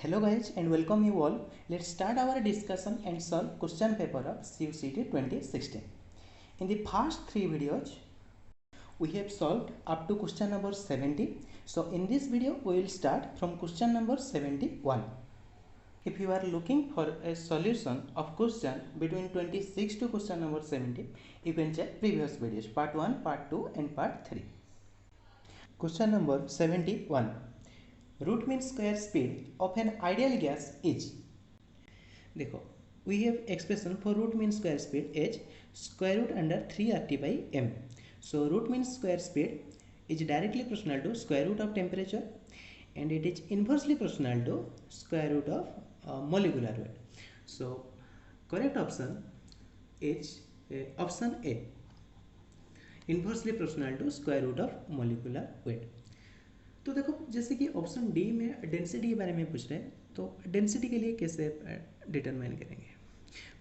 Hello guys and welcome you all. Let's start our discussion and solve question paper of CUCT 2016. In the past 3 videos, we have solved up to question number 70. So in this video, we will start from question number 71. If you are looking for a solution of question between 26 to question number 70, you can check previous videos, part 1, part 2 and part 3. Question number 71. Root mean square speed of an ideal gas is, देखो we have expression for root mean square speed as square root under 3 RT by m. So root mean square speed is directly proportional to square root of temperature and it is inversely proportional to square root of molecular weight. So correct option is option A, inversely proportional to square root of molecular weight. तो देखो जैसे कि option D में density के बारे में पूछ रहे हैं, तो डेंसिटी के लिए कैसे डिटरमाइन करेंगे.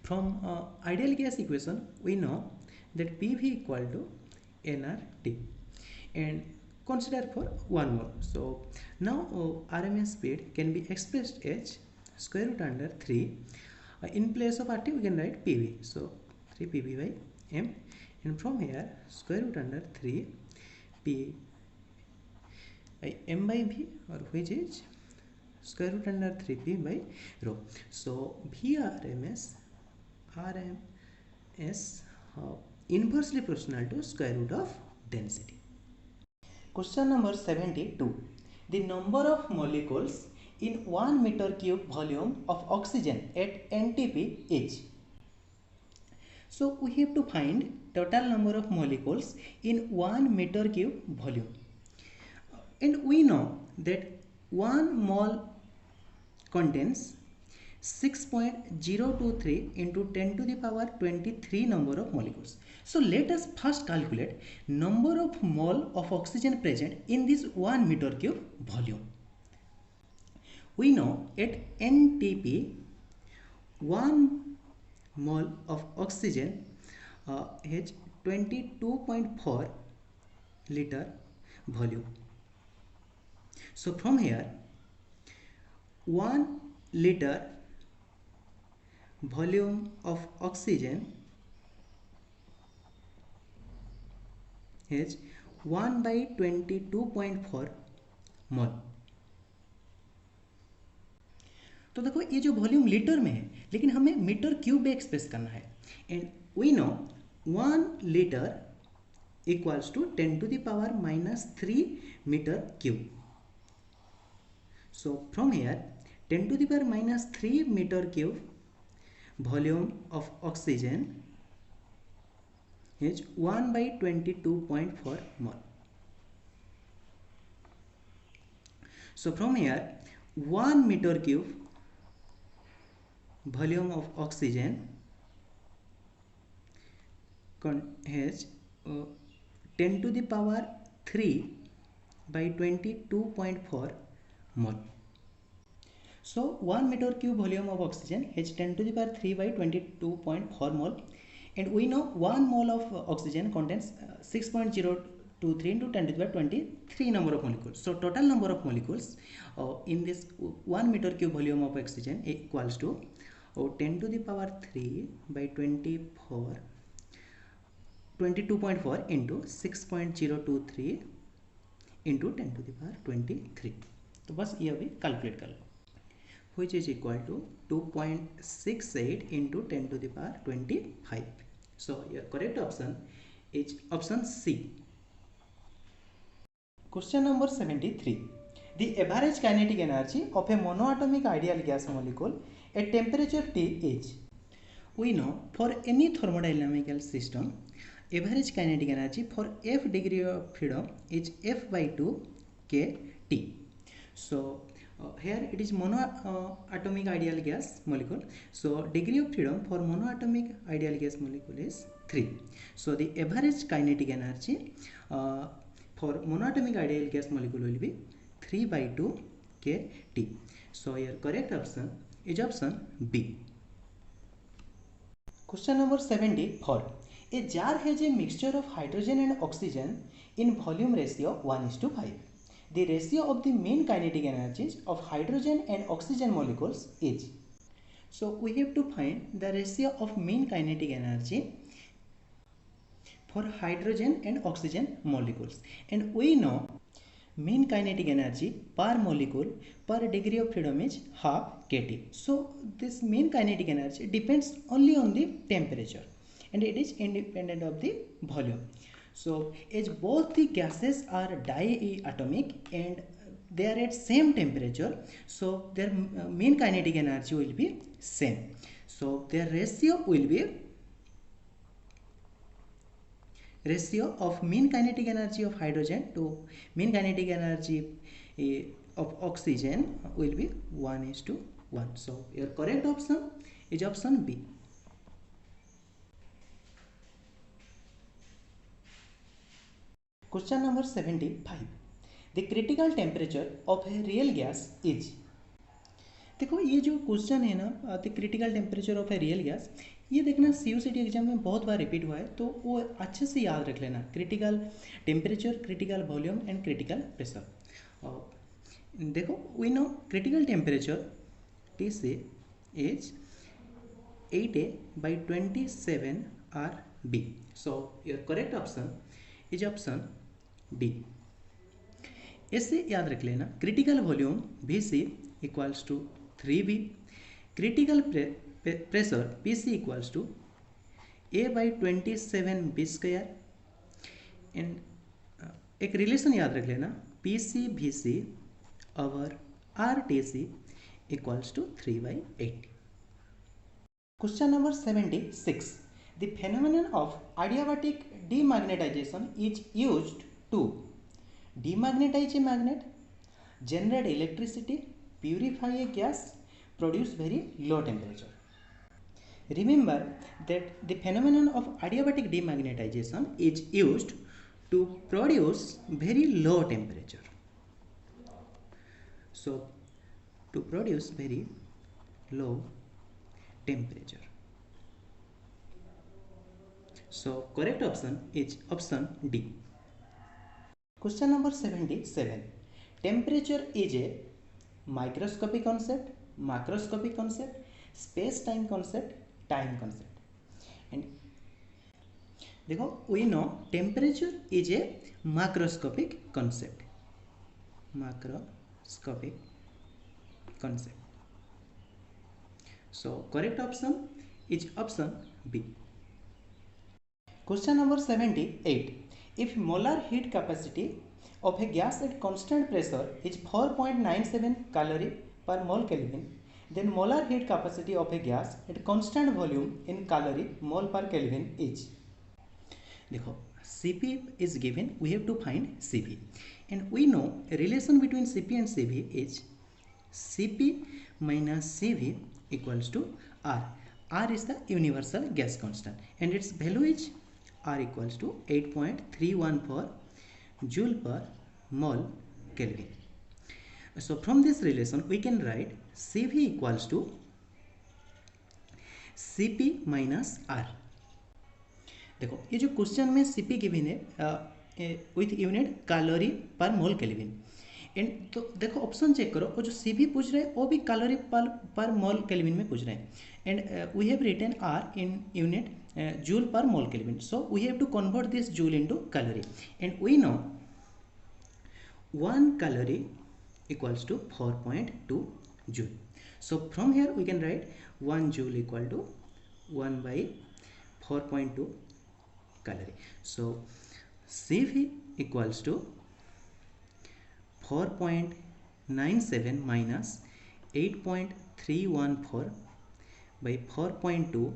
From ideal gas equation we know that P V equal to n R T and consider for one more. So now RMS speed can be expressed as square root under 3. In place of RT we can write PV. So 3 PV by M, and from here square root under 3 P by m by v, or which is square root under 3p by rho. So VRMS inversely proportional to square root of density. Question number 72. The number of molecules in 1 meter cube volume of oxygen at NTP is. So we have to find total number of molecules in 1 meter cube volume. And we know that 1 mole contains 6.023 into 10 to the power 23 number of molecules. So let us first calculate number of mole of oxygen present in this 1 meter cube volume. We know at NTP 1 mole of oxygen has 22.4 liter volume. So from here 1 liter volume of oxygen is 1 by 22.4 मोल. तो देखो ये जो volume litre में है, लेकिन हमें metre cube में express करना है. And we know 1 litre equals to 10 to the power -3 metre cube. So from here 10 to the power -3 meter cube volume of oxygen is 1 by 22.4 mole. So from here 1 meter cube volume of oxygen has 10 to the power 3 by 22.4 mole. So 1 meter cube volume of oxygen has 10 to the power 3 by 22.4 mole, and we know 1 mole of oxygen contains 6.023 into 10 to the power 23 number of molecules. So total number of molecules in this 1 meter cube volume of oxygen equals to 10 to the power 3 by 22.4 into 6.023 into 10 to the power 23. तो बस ये अभी calculate कर लो, which is equal to 2.68 into 10 to the power 25. So your correct option is option C. Question number 73. The average kinetic energy of a monoatomic ideal gas molecule at temperature T is. We know for any thermodynamical system, average kinetic energy for F degree of freedom is F by 2 kT. So here it is monoatomic ideal gas molecule. So degree of freedom for monoatomic ideal gas molecule is 3. So the average kinetic energy for monoatomic ideal gas molecule will be 3 by 2 kT. So your correct option is option B. Question number 74. A jar has a mixture of hydrogen and oxygen in volume ratio 1:5. the ratio of the mean kinetic energies of hydrogen and oxygen molecules is. So we have to find the ratio of mean kinetic energy for hydrogen and oxygen molecules, and we know mean kinetic energy per molecule per degree of freedom is half kT. So this mean kinetic energy depends only on the temperature and it is independent of the volume. So as both the gases are diatomic and they are at same temperature, so their mean kinetic energy will be same. So their ratio will be ratio of mean kinetic energy of hydrogen to mean kinetic energy of oxygen will be 1:1. So your correct option is option B. Question number 75. The critical temperature of a real gas is. देखो ये जो question है ना, the critical temperature of a real gas, ये देखना CUCT exam में बहुत बार repeat हुआ है, तो वो अच्छे से याद रख लेना। Critical temperature, critical volume and critical pressure. देखो we know critical temperature TC is 8A/27 RB। So your correct option is option D. ऐसे याद रख लेना critical volume VC equals to 3B, critical pressure PC equals to A/27B², and एक relation याद रख लेना PC/VC over RTC equals to 3/80। Question number 76. The phenomenon of adiabatic demagnetization is used to demagnetize a magnet, generate electricity, purify a gas, produce very low temperature. Remember that the phenomenon of adiabatic demagnetization is used to produce very low temperature. So to produce very low temperature. So correct option is option D. Question number 77. Temperature is a microscopic concept, macroscopic concept, space-time concept, time concept. And देखो we know temperature is a macroscopic concept. Macroscopic concept. So correct option is option B. Question number 78. If molar heat capacity of a gas at constant pressure is 4.97 calorie per mole Kelvin, then molar heat capacity of a gas at constant volume in calorie mole per Kelvin is. देखो Cp is given, we have to find Cp, and we know a relation between Cp and Cv is Cp minus Cv equals to R. R is the universal gas constant and its value is R equals to 8.314 joule per mole Kelvin. So from this relation we can write Cv equals to Cp minus R. देखो ये जो question में Cp given है with unit calorie per mole kelvin, and तो देखो option check करो, वो जो Cv पूछ रहे हैं वो भी कैलोरी पर मोल केल्विन में पूछ रहे हैं, and we have written R in unit joule per mole Kelvin. So we have to convert this joule into calorie, and we know 1 calorie equals to 4.2 joule. So from here we can write 1 joule equal to 1/4.2 calorie. So Cv equals to 4.97 minus 8.314 by 4.2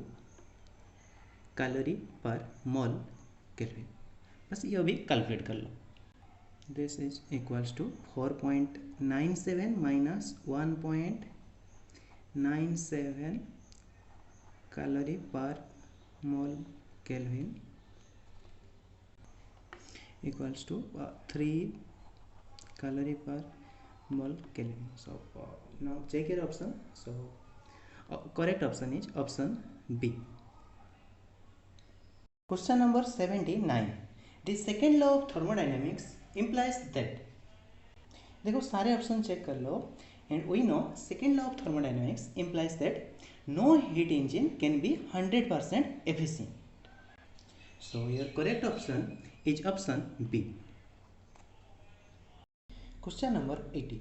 calorie per mole kelvin. बस ये अभी calculate कर लो। This is equals to 4.97 minus 1.97 calorie per mole kelvin equals to 3 calorie per mole kelvin. So now check your option. So correct option is option B. Question number 79. The second law of thermodynamics implies that देखो सारे option check कर लो and we know second law of thermodynamics implies that no heat engine can be 100% efficient. So your correct option is option B. Question number 80.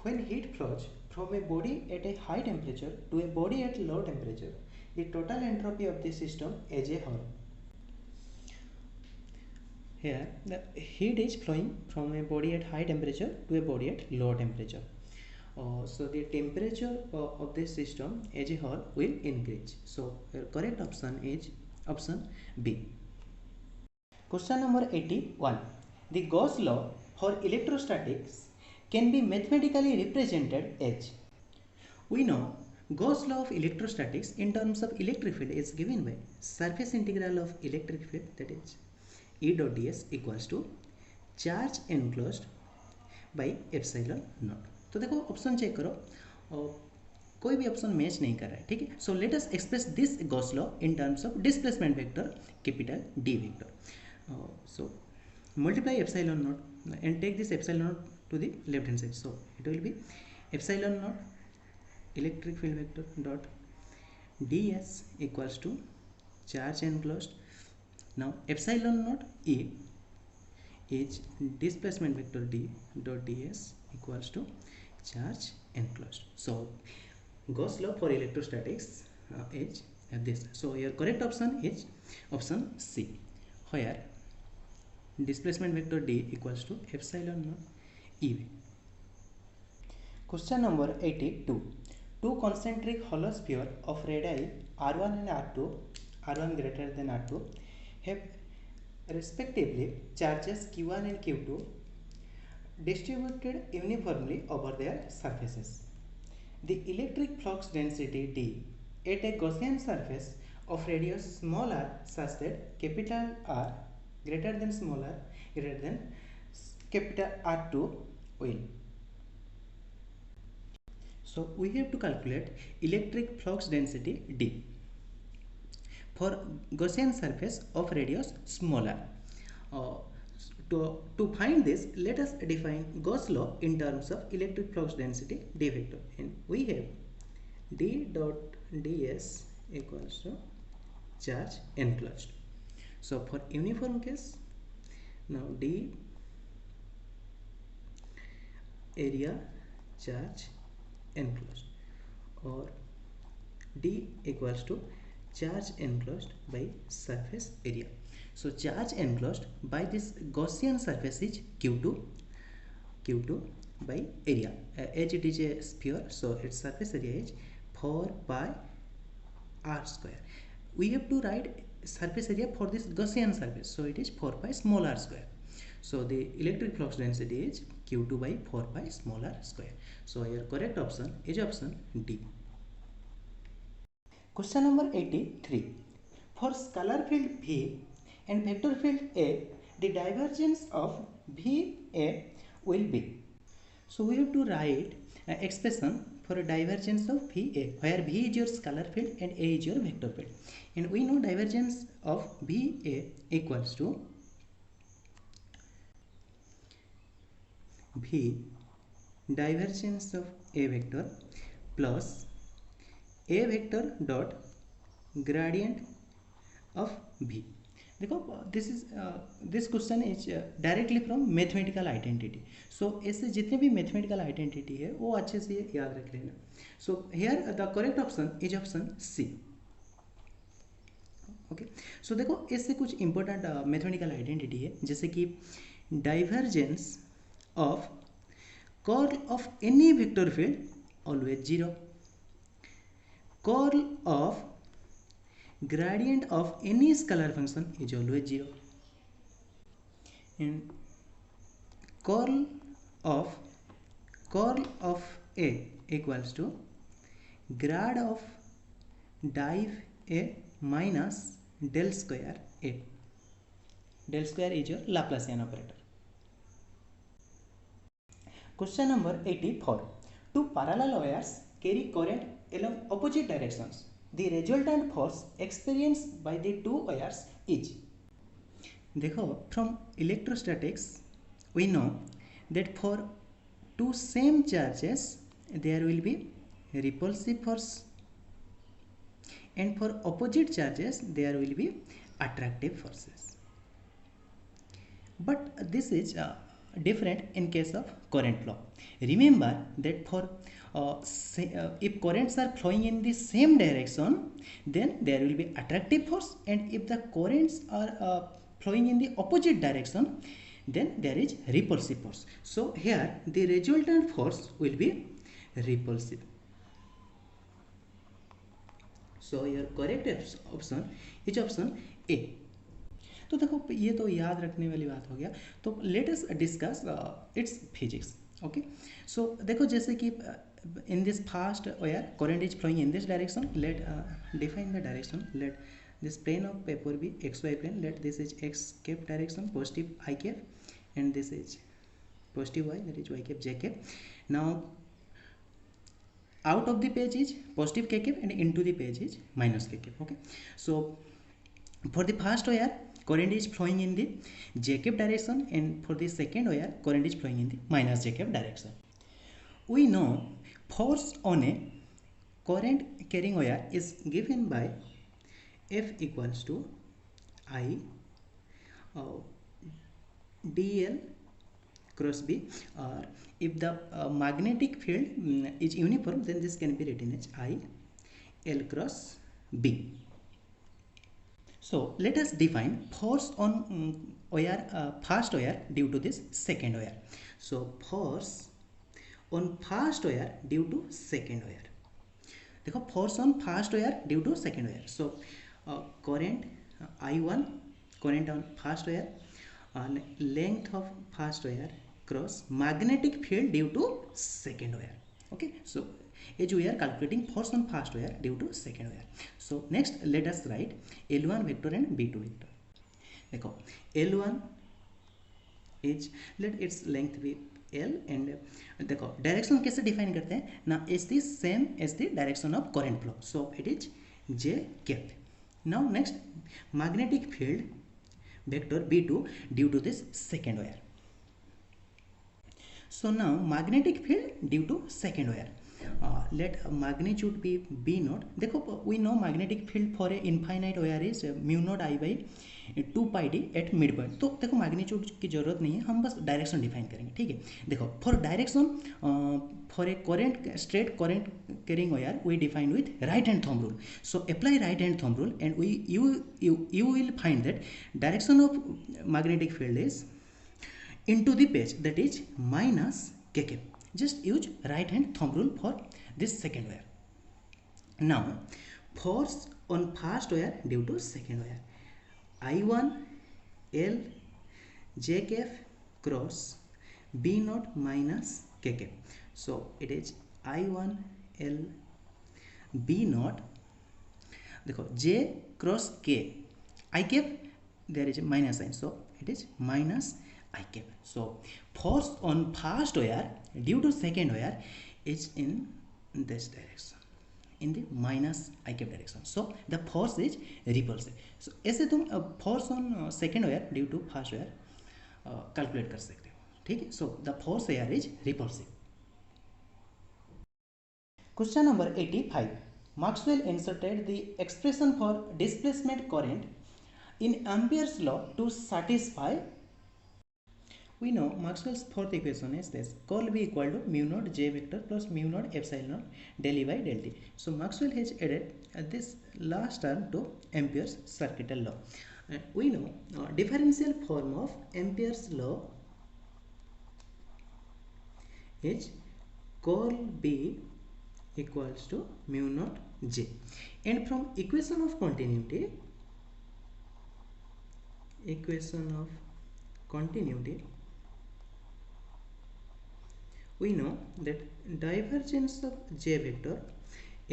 When heat flows from a body at a high temperature to a body at low temperature, the total entropy of the system is a whole. Here the heat is flowing from a body at high temperature to a body at low temperature. So the temperature of this system as a whole will increase. So your correct option is option B. Question number 81. The Gauss law for electrostatics can be mathematically represented as. We know Gauss law of electrostatics in terms of electric field is given by surface integral of electric field, that is E dot ds equals to charge enclosed by epsilon not. तो देखो option check करो, कोई भी option match नहीं कर रहा है. ठीक है, so let us express this Gauss law in terms of displacement vector capital D vector. So multiply epsilon naught and take this epsilon naught to the left hand side. So it will be epsilon naught electric field vector dot ds equals to charge enclosed. Now epsilon naught E is displacement vector d dot ds equals to charge enclosed. So Gauss law for electrostatics is this. So your correct option is option C, where displacement vector d equals to epsilon naught ev. Question number 82. Two concentric hollow sphere of radii r1 and r2, r1 greater than r2, have respectively charges q1 and q2 distributed uniformly over their surfaces. The electric flux density D at a Gaussian surface of radius small r such that capital R greater than small r greater than capital R2 will. So we have to calculate electric flux density D for Gaussian surface of radius smaller. To find this, let us define Gauss law in terms of electric flux density D vector, and we have D dot ds equals to charge enclosed. So for uniform case, now D area charge enclosed, or D equals to charge enclosed by surface area. So charge enclosed by this Gaussian surface is q2 by area, as it is a sphere, so its surface area is 4 pi r square. We have to write surface area for this Gaussian surface, so it is 4 pi small r square. So the electric flux density is q2 by 4 pi small r square. So your correct option is option D. Question number 83. For scalar field V and vector field A, the divergence of VA will be. So we have to write an expression for a divergence of VA, where V is your scalar field and A is your vector field. And we know divergence of VA equals to V divergence of A vector plus A vector dot gradient of V. देखो this question is directly from mathematical identity. So ऐसे जितने भी mathematical identity है वो अच्छे से याद रख लेना. So here the correct option is option C. Okay. So देखो इससे कुछ important mathematical identity है, जैसे कि divergence of curl of any vector field always 0, curl of gradient of any scalar function is always 0, and curl of A equals to grad of div A minus del square A. Del square is your Laplacian operator. Question number 84. Two parallel wires carry current along opposite directions. The resultant force experienced by the two wires is. देखो from electrostatics we know that for two same charges there will be repulsive force, and for opposite charges there will be attractive forces. But this is different in case of current flow. Remember that for if currents are flowing in the same direction, then there will be attractive force, and if the currents are flowing in the opposite direction, then there is repulsive force. So here the resultant force will be repulsive. So your correct option is option A. तो देखो ये तो याद रखने वाली बात हो गया. तो let us discuss its physics. Okay, so देखो जैसे कि in this fast wire current is flowing in this direction, let define the direction. Let this plane of paper be xy plane. Let this is x cap direction, positive I cap, and this is positive y, that is y cap j cap. Now out of the page is positive k cap and into the page is minus k cap. Okay, so for the first wire current is flowing in the j cap direction, and for the second wire current is flowing in the minus j cap direction. We know force on a current carrying wire is given by F equals to I dl cross B, or if the magnetic field is uniform, then this can be written as I L cross B. So let us define force on wire, first wire due to this second wire. So force on first wire due to second wire. देखो force on first wire due to second wire. So current I1, current on first wire, length of first wire cross magnetic field due to second wire. Okay, so as we are calculating force on first wire due to second wire. So next let us write L1 vector and B2 vector. देखो L1 is, let its length be L, and देखो direction कैसे define करते हैं ना, is the same as the direction of current flow, so it is J cap. Now next magnetic field vector B2 due to this second wire. So now magnetic field due to second wire, let magnitude be B naught. देखो we know magnetic field for a infinite wire is mu naught I by 2 pi d at mid point. तो देखो magnitude की जरूरत नहीं है, हम बस direction define करेंगे. ठीक है, देखो for direction for a current straight current carrying wire we define with right hand thumb rule. So apply right hand thumb rule and you will find that direction of magnetic field is into the page, that is minus k cap. Just use right hand thumb rule for this second wire. Now force on first wire due to second wire, I1 L j cap cross B naught minus k cap. So it is I1 L B naught. देखो J cross K I cap, there is a minus sign, so it is minus I cap. So force on first wire due to second wire is in this direction, in the minus I cap direction. So the force is repulsive. So ऐसे तुम force on second wire due to first wire calculate कर सकते हो. ठीक है, so the force here is repulsive. Question number 85. Maxwell inserted the expression for displacement current in Ampere's law to satisfy. We know Maxwell's fourth equation is this: curl B equal to mu naught J vector plus mu naught epsilon naught del E by del T. So Maxwell has added this last term to Ampere's circuital law. We know differential form of Ampere's law is curl B equals to mu naught J, and from equation of continuity we know that divergence of J vector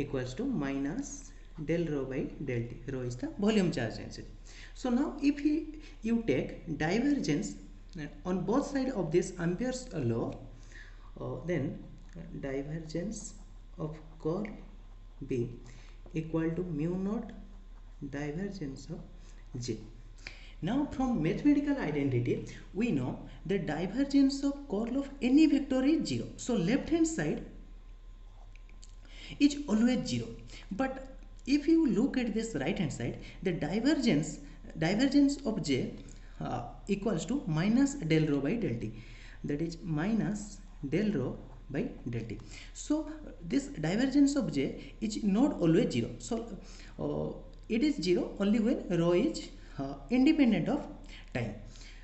equals to minus del rho by del T. Rho is the volume charge density. So now if you take divergence on both sides of this Ampere's law, then divergence of curl B equal to mu naught divergence of J. Now from mathematical identity, we know the divergence of curl of any vector is 0. So left hand side is always 0. But if you look at this right hand side, the divergence of j equals to minus del rho by del t. That is minus del rho by del t. So this divergence of j is not always 0. So it is 0 only when rho is independent of time.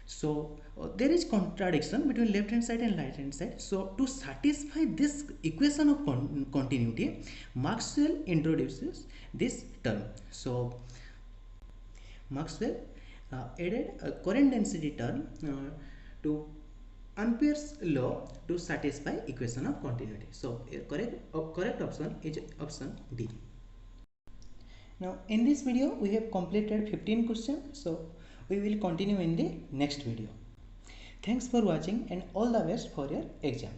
So there is contradiction between left hand side and right hand side. So to satisfy this equation of continuity, Maxwell introduces this term. So Maxwell added a current density term to Ampere's law to satisfy equation of continuity. So correct option is option D. Now in this video we have completed 15 questions. So we will continue in the next video. Thanks for watching and all the best for your exam.